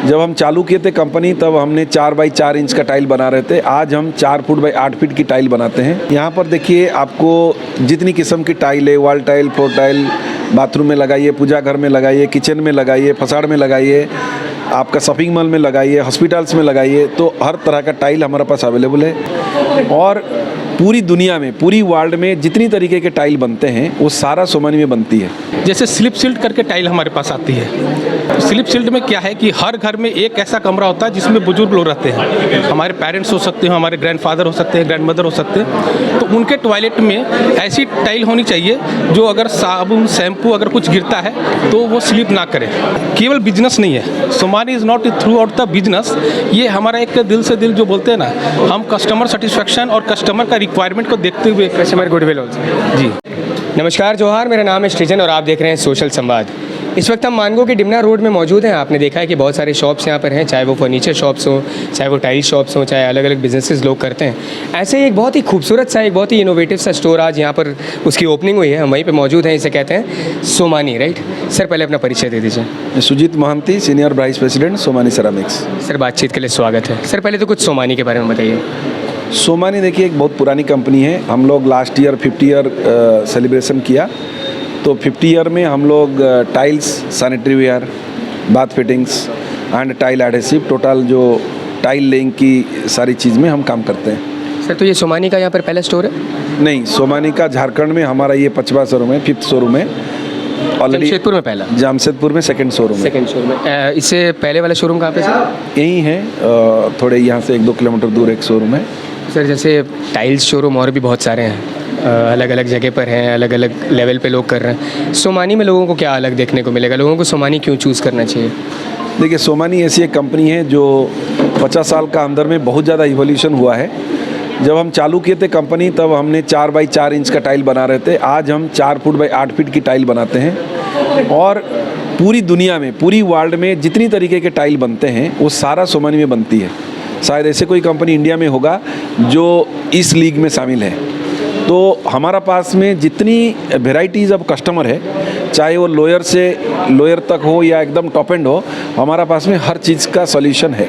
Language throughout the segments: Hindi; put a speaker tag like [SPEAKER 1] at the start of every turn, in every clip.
[SPEAKER 1] जब हम चालू किए थे कंपनी तब हमने 4 बाई 4 इंच का टाइल बना रहे थे। आज हम 4 फुट बाई 8 फीट की टाइल बनाते हैं। यहाँ पर देखिए आपको जितनी किस्म की टाइल है, wall tile, floor tile, bathroom में लगाइए, पूजा घर में लगाइए, किचन में लगाइए, फसाड में लगाइए, आपका शॉपिंग मॉल में लगाइए, हॉस्पिटल्स में लगाइए, तो हर तरह का टाइल हमारे पास अवेलेबल है। और पूरी दुनिया में, पूरी वर्ल्ड में जितनी तरीके के टाइल बनते हैं वो सारा सोमानी में बनती है।
[SPEAKER 2] जैसे स्लिप सिल्ट करके टाइल हमारे पास आती है। तो स्लिप सिल्ट में क्या है कि हर घर में एक ऐसा कमरा होता है जिसमें बुजुर्ग लोग रहते हैं। हमारे पेरेंट्स हो सकते हैं, हमारे ग्रैंडफादर हो सकते हैं, ग्रैंडमदर हो सकते हैं। तो उनके टॉयलेट में ऐसी टाइल होनी चाहिए जो अगर साबुन, शैम्पू अगर कुछ गिरता है तो वो स्लिप ना करे। केवल बिजनेस नहीं है, Somani is not through out the business. ये हमारा एक दिल से दिल जो बोलते हैं ना, हम कस्टमर सेटिस्फैक्शन और कस्टमर का रिक्वायरमेंट को देखते हुए
[SPEAKER 3] कस्टमर गुडविल ऑल्सो।
[SPEAKER 2] जी
[SPEAKER 3] नमस्कार जोहार, मेरा नाम है सृजन और आप देख रहे हैं सोशल संवाद। इस वक्त हम मानगो के डिमना रोड में मौजूद हैं। आपने देखा है कि बहुत सारे शॉप्स यहाँ पर हैं, चाहे वो फर्नीचर शॉप्स हों, चाहे वो टाइल शॉप्स हों, चाहे अलग अलग बिजनेसेस लोग करते हैं। ऐसे ही एक बहुत ही खूबसूरत सा, एक बहुत ही इनोवेटिव सा स्टोर आज यहाँ पर उसकी ओपनिंग हुई है। हम वहीं पे मौजूद हैं। इसे कहते हैं सोमानी, राइट सर? पहले अपना परिचय दे दीजिए।
[SPEAKER 1] Sujit Mahanti, senior vice president, Somani ceramics.
[SPEAKER 3] Sir बातचीत के लिए स्वागत है। सर पहले तो कुछ सोमानी के बारे में बताइए।
[SPEAKER 1] सोमानी देखिए एक बहुत पुरानी कंपनी है। हम लोग लास्ट ईयर 50 ईयर सेलिब्रेशन किया, तो 50 ईयर में हम लोग tiles, sanitary ware, bath fittings and tile adhesive, total जो टाइल लेइंग की सारी चीज़ में हम काम करते हैं।
[SPEAKER 3] सर तो ये सोमानी का यहाँ पर पहला स्टोर है?
[SPEAKER 1] नहीं, सोमानी का झारखंड में हमारा ये 5वां शोरूम है, 5th शोरूम है। ऑलरेडी
[SPEAKER 3] जमशेदपुर में पहला,
[SPEAKER 1] जमशेदपुर में 2nd शोरूम है।
[SPEAKER 3] सेकेंड शोरूम में। इससे पहले वाला शोरूम कहाँ पे सर?
[SPEAKER 1] यही है, थोड़े यहाँ से 1-2 किलोमीटर दूर एक शोरूम है।
[SPEAKER 3] सर जैसे टाइल्स शोरूम और भी बहुत सारे हैं, अलग अलग जगह पर हैं, अलग अलग लेवल पे लोग कर रहे हैं। सोमानी में लोगों को क्या अलग देखने को मिलेगा? लोगों को सोमानी क्यों चूज़ करना चाहिए?
[SPEAKER 1] देखिए, सोमानी ऐसी एक कंपनी है जो 50 साल का अंदर में बहुत ज़्यादा इवोल्यूशन हुआ है। जब हम चालू किए थे कंपनी तब हमने 4 बाई 4 इंच का टाइल बना रहे थे। आज हम 4 फुट बाई 8 फीट की टाइल बनाते हैं। और पूरी दुनिया में, पूरी वर्ल्ड में जितनी तरीके के टाइल बनते हैं वो सारा सोमानी में बनती है। शायद ऐसे कोई कंपनी इंडिया में होगा जो इस लीग में शामिल है। तो हमारा पास में जितनी वेराइटीज़ ऑफ कस्टमर है, चाहे वो लोअर से लोअर तक हो या एकदम टॉप एंड हो, हमारा पास में हर चीज़ का सॉल्यूशन है।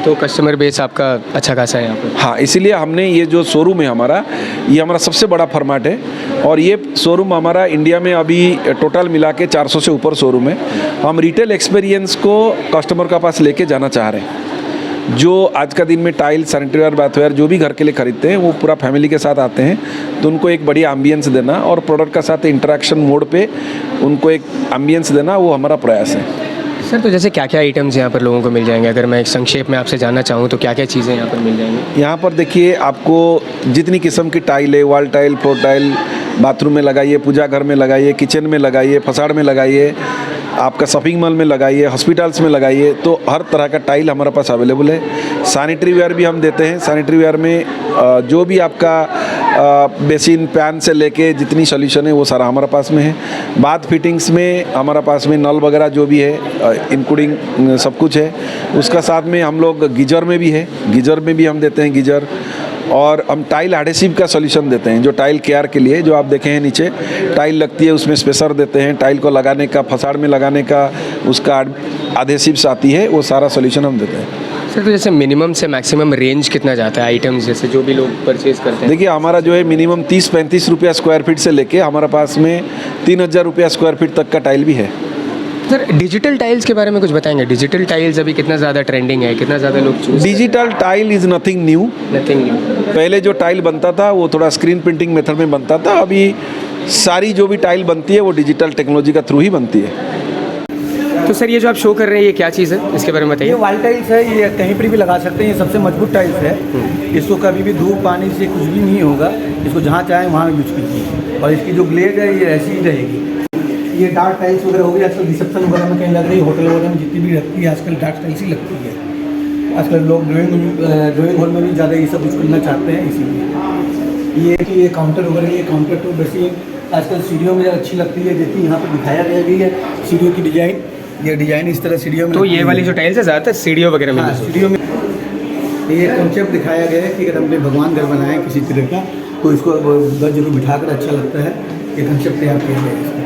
[SPEAKER 3] तो कस्टमर बेस आपका अच्छा खासा है यहाँ पर?
[SPEAKER 1] हाँ, इसीलिए हमने ये जो शोरूम है हमारा, ये हमारा सबसे बड़ा फॉर्मेट है। और ये शोरूम हमारा इंडिया में अभी टोटल मिला के 400 से ऊपर शोरूम है। हम रिटेल एक्सपीरियंस को कस्टमर का पास लेके जाना चाह रहे हैं। जो आज का दिन में टाइल, सैनिटरी वेयर, बाथवेयर जो भी घर के लिए खरीदते हैं वो पूरा फैमिली के साथ आते हैं, तो उनको एक बढ़िया एम्बियंस देना और प्रोडक्ट का साथ इंटरेक्शन मोड पे उनको एक एम्बियंस देना, वो हमारा प्रयास है।
[SPEAKER 3] सर तो जैसे क्या क्या आइटम्स यहाँ पर लोगों को मिल जाएंगे? अगर मैं एक संक्षेप में आपसे जानना चाहूँ तो क्या क्या चीज़ें यहाँ पर मिल जाएंगी?
[SPEAKER 1] यहाँ पर देखिए आपको जितनी किस्म की टाइल है, wall tile, floor tile, bathroom में लगाइए, पूजा घर में लगाइए, किचन में लगाइए, फसाड में लगाइए, आपका शॉपिंग मॉल में लगाइए, हॉस्पिटल्स में लगाइए, तो हर तरह का टाइल हमारे पास अवेलेबल है। सैनिटरी वेयर भी हम देते हैं। सैनिटरी वेयर में जो भी आपका बेसिन, पैन से लेके जितनी सॉल्यूशन है वो सारा हमारे पास में है। बाथ फिटिंग्स में हमारा पास में नल वगैरह जो भी है इंक्लूडिंग सब कुछ है। उसका साथ में हम लोग गीजर में भी है, गीजर में भी हम देते हैं गीजर। और हम टाइल एडहेसिव का सॉल्यूशन देते हैं, जो टाइल केयर के लिए, जो आप देखे हैं नीचे टाइल लगती है उसमें स्पेसर देते हैं, टाइल को लगाने का, फसाड में लगाने का उसका एडहेसिव्स आती है, वो सारा सॉल्यूशन हम देते हैं।
[SPEAKER 3] सर तो जैसे मिनिमम से मैक्सिमम रेंज कितना जाता है आइटम्स, जैसे जो भी लोग परचेज करते हैं?
[SPEAKER 1] देखिए, हमारा जो है मिनिमम 30-35 रुपया स्क्वायर फीट से लेके हमारे पास में 3000 रुपया स्क्वायर फीट तक का टाइल भी है।
[SPEAKER 3] सर डिजिटल टाइल्स के बारे में कुछ बताएंगे? डिजिटल टाइल्स अभी कितना ज़्यादा ट्रेंडिंग है, कितना ज़्यादा लोग choose?
[SPEAKER 1] Digital tile is nothing new.
[SPEAKER 3] Nothing new.
[SPEAKER 1] पहले जो टाइल बनता था वो थोड़ा स्क्रीन प्रिंटिंग मेथड में बनता था। अभी सारी जो भी टाइल बनती है वो डिजिटल टेक्नोलॉजी का थ्रू ही बनती है।
[SPEAKER 3] तो सर ये जो आप शो कर रहे हैं ये क्या चीज़ है, इसके बारे में बताइए।
[SPEAKER 4] ये वॉल टाइल्स है, ये कहीं पर भी लगा सकते हैं। ये सबसे मजबूत टाइल्स है। इसको कभी भी धूप पानी से कुछ भी नहीं होगा। इसको जहाँ चाहें वहाँ यूज कीजिए। और इसकी जो ग्लेज है ये ऐसी ही रहेगी। ये डार्क टाइल्स वगैरह हो गई, आजकल रिसेप्शन वगैरह में कहीं लग रही है, होटल वगैरह में जितनी भी लगती है आजकल डार्क टाइल्स ही लगती है। आजकल लोग ड्राइंग हॉल में भी ज़्यादा ये सब कुछ करना चाहते हैं, इसीलिए ये काउंटर वगैरह, ये काउंटर तो वैसे आजकल सीढ़ियों में अच्छी लगती है। जैसे यहाँ पर दिखाया गया है सीढ़ियों की डिज़ाइन, ये डिज़ाइन इस तरह सीढ़ियों में।
[SPEAKER 3] तो ये वाली जो टाइल्स है ज़्यादातर सीढ़ियों वगैरह में?
[SPEAKER 4] हाँ, सीढ़ियों में ये कॉन्सेप्ट दिखाया गया है कि अगर हमने भगवान घर बनाए किसी तरह का तो इसको घर जरूर बिठाकर अच्छा लगता है। ये कॉन्सेप्ट तैयार किया गया है इसको।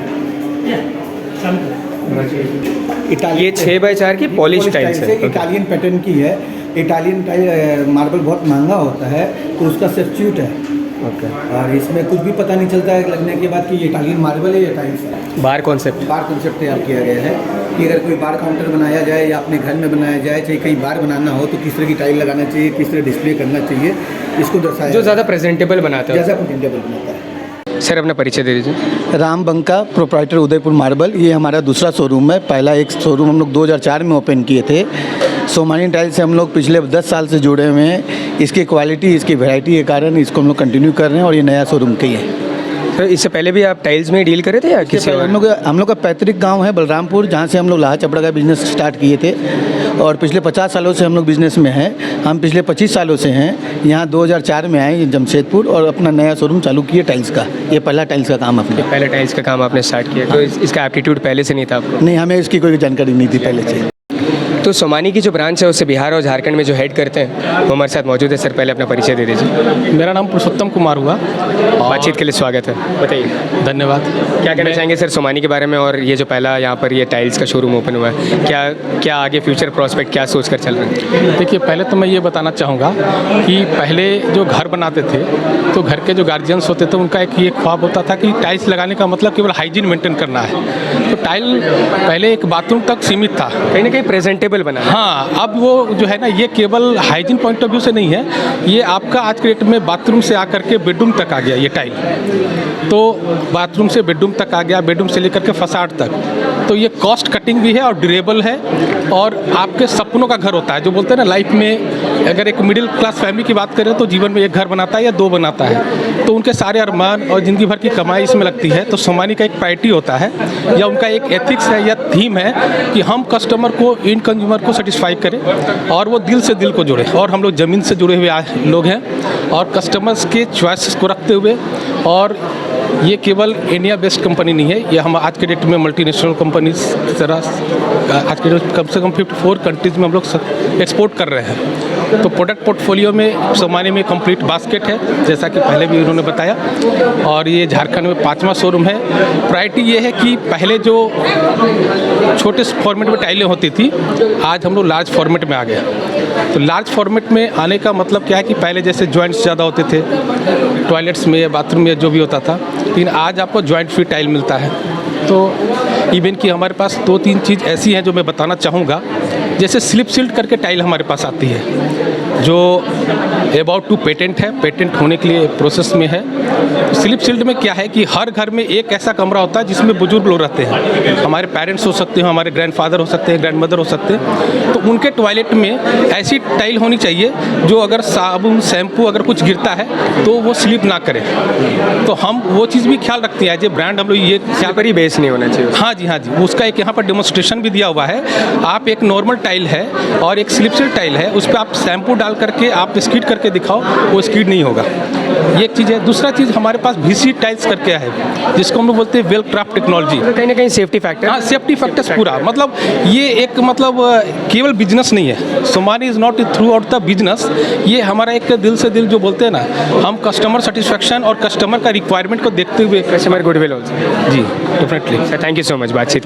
[SPEAKER 3] ये 6x4 की पॉलिश टाइल्स है।
[SPEAKER 4] इटालियन पैटर्न की है। इटालियन टाइल मार्बल बहुत महंगा होता है, तो उसका सब्स्टिट्यूट है।
[SPEAKER 3] ओके।
[SPEAKER 4] और इसमें कुछ भी पता नहीं चलता है लगने के बाद कि ये इटालियन मार्बल है या टाइल्स है।
[SPEAKER 3] बार कॉन्सेप्ट
[SPEAKER 4] बार कॉन्सेप्ट तैयार किया गया है कि अगर कोई बार काउंटर बनाया जाए या अपने घर में बनाया जाए, चाहे कहीं बार बनाना हो, तो किस तरह की टाइल लगाना चाहिए, किस तरह डिस्प्ले करना चाहिए, इसको दर्शाया
[SPEAKER 3] जो ज़्यादा प्रेजेंटेबल बनाता है।
[SPEAKER 4] जैसा प्रेजेंटेबल बनाता है।
[SPEAKER 3] सर अपना परिचय दे दीजिए।
[SPEAKER 4] राम बंका, प्रोप्राइटर उदयपुर मार्बल। ये हमारा दूसरा शोरूम है। पहला एक शोरूम हम लोग 2004 में ओपन किए थे। सोमानी टाइल से हम लोग पिछले 10 साल से जुड़े हुए हैं। इसकी क्वालिटी, इसकी वैरायटी के कारण इसको हम लोग कंटिन्यू कर रहे हैं और ये नया शोरूम का ही है।
[SPEAKER 3] तो इससे पहले भी आप टाइल्स में डील करे थे या किसी और?
[SPEAKER 4] हम लोग का पैतृक गांव है बलरामपुर, जहां से हम लोग लाहा चपड़ा का बिज़नेस स्टार्ट किए थे और पिछले 50 सालों से हम लोग बिज़नेस में हैं। हम पिछले 25 सालों से हैं यहाँ। 2004 में आए जमशेदपुर और अपना नया शोरूम चालू किए टाइल्स का। ये पहला टाइल्स का काम अपना।
[SPEAKER 3] पहले टाइल्स का काम आपने स्टार्ट किया, तो इसका एप्टीट्यूड पहले से नहीं था आपको?
[SPEAKER 4] नहीं, हमें इसकी कोई जानकारी नहीं थी पहले से।
[SPEAKER 3] तो सोमानी की जो ब्रांच है उससे बिहार और झारखंड में जो हेड करते हैं वो हमारे साथ मौजूद है। सर पहले अपना परिचय दे दीजिए।
[SPEAKER 2] मेरा नाम पुरुषोत्तम कुमार हुआ।
[SPEAKER 3] बातचीत के लिए स्वागत है। बताइए
[SPEAKER 2] धन्यवाद।
[SPEAKER 3] क्या कहना चाहेंगे सर सोमानी के बारे में, और ये जो पहला यहाँ पर ये टाइल्स का शोरूम ओपन हुआ है, क्या आगे फ्यूचर प्रोस्पेक्ट क्या सोच कर चल रहे हैं?
[SPEAKER 2] देखिए, पहले तो मैं ये बताना चाहूँगा कि पहले जो घर बनाते थे तो घर के जो गार्जियंस होते थे उनका एक ये ख्वाब होता था कि टाइल्स लगाने का मतलब केवल हाइजीन मेंटेन करना है। तो टाइल पहले एक बाथरूम तक सीमित था,
[SPEAKER 3] कहीं ना कहीं प्रेजेंटेबल बना।
[SPEAKER 2] हाँ, अब वो जो है ना, ये केवल हाइजीन पॉइंट ऑफ व्यू से नहीं है, ये आपका आज के डेट में बाथरूम से आकर के बेडरूम तक आ गया ये टाइल। तो बाथरूम से बेडरूम तक आ गया, बेडरूम से लेकर के फसाड तक। तो ये कॉस्ट कटिंग भी है और ड्यूरेबल है और आपके सपनों का घर होता है। जो बोलते हैं ना, लाइफ में अगर एक मिडिल क्लास फैमिली की बात करें तो जीवन में एक घर बनाता है या 2 बनाता है, तो उनके सारे अरमान और ज़िंदगी भर की कमाई इसमें लगती है। तो सोमानी का एक प्रायोरिटी होता है या उनका एक एथिक्स है या थीम है कि हम कस्टमर को, इन कंज्यूमर को सेटिस्फाई करें और वो दिल से दिल को जुड़े। और हम लोग ज़मीन से जुड़े हुए लोग हैं और कस्टमर्स के चॉइसेस को रखते हुए, और ये केवल इंडिया बेस्ड कंपनी नहीं है, ये हम आज के डेट में मल्टीनेशनल कंपनीज की तरह आज के डेट कम से कम 54 कंट्रीज़ में हम लोग एक्सपोर्ट कर रहे हैं। तो प्रोडक्ट पोर्टफोलियो में सोमानी में कंप्लीट बास्केट है, जैसा कि पहले भी उन्होंने बताया। और ये झारखंड में 5वां शोरूम है। प्रायोरिटी ये है कि पहले जो छोटे फॉर्मेट में टाइलें होती थी, आज हम लोग लार्ज फॉर्मेट में आ गए। तो लार्ज फॉर्मेट में आने का मतलब क्या है कि पहले जैसे जॉइंट्स ज़्यादा होते थे टॉयलेट्स में या बाथरूम में जो भी होता था, लेकिन आज आपको जॉइंट फ्री टाइल मिलता है। तो इवन कि हमारे पास 2-3 चीज़ ऐसी हैं जो मैं बताना चाहूँगा। जैसे स्लिप सिल्ट करके टाइल हमारे पास आती है, जो अबाउट टू पेटेंट है, पेटेंट होने के लिए प्रोसेस में है। स्लिप सिल्ट में क्या है कि हर घर में एक ऐसा कमरा होता है जिसमें बुजुर्ग लोग रहते हैं। हमारे पेरेंट्स हो सकते हैं, हमारे ग्रैंडफादर हो सकते हैं, ग्रैंडमदर हो सकते हैं। तो उनके टॉयलेट में ऐसी टाइल होनी चाहिए जो अगर साबुन शैम्पू अगर कुछ गिरता है तो वो स्लिप ना करे। तो हम वो चीज़ भी ख्याल रखते हैं, जो ब्रांड हम लोग ये
[SPEAKER 3] ख्याल पर ही बेस नहीं होना चाहिए।
[SPEAKER 2] हाँ जी, उसका एक यहाँ पर डेमोन्स्ट्रेशन भी दिया हुआ है। आप एक नॉर्मल टाइल है और एक स्लिप सिल्ट टाइल है, उस पर आप शैम्पू डाल करके आप स्कीड करके दिखाओ, वो स्कीड नहीं होगा। ये एक चीज़ है। दूसरा चीज़ हमारे पास VC टाइल्स करके है, जिसको हम लोग बोलते हैं वेल क्राफ्ट टेक्नोलॉजी।
[SPEAKER 3] तो कहीं ना कहीं सेफ्टी फैक्टर।
[SPEAKER 2] हाँ, सेफ्टी फैक्टर्स पूरा, मतलब ये एक मतलब केवल बिजनेस नहीं है। Somani is not through out the business, ये हमारा एक दिल से दिल जो बोलते हैं ना, हम कस्टमर सेटिस्फेक्शन और कस्टमर का रिक्वायरमेंट को देखते हुए
[SPEAKER 3] कस्टमर गुडविल ऑल्सो।
[SPEAKER 2] जी definitely.
[SPEAKER 3] Sir thank you so much बातचीत।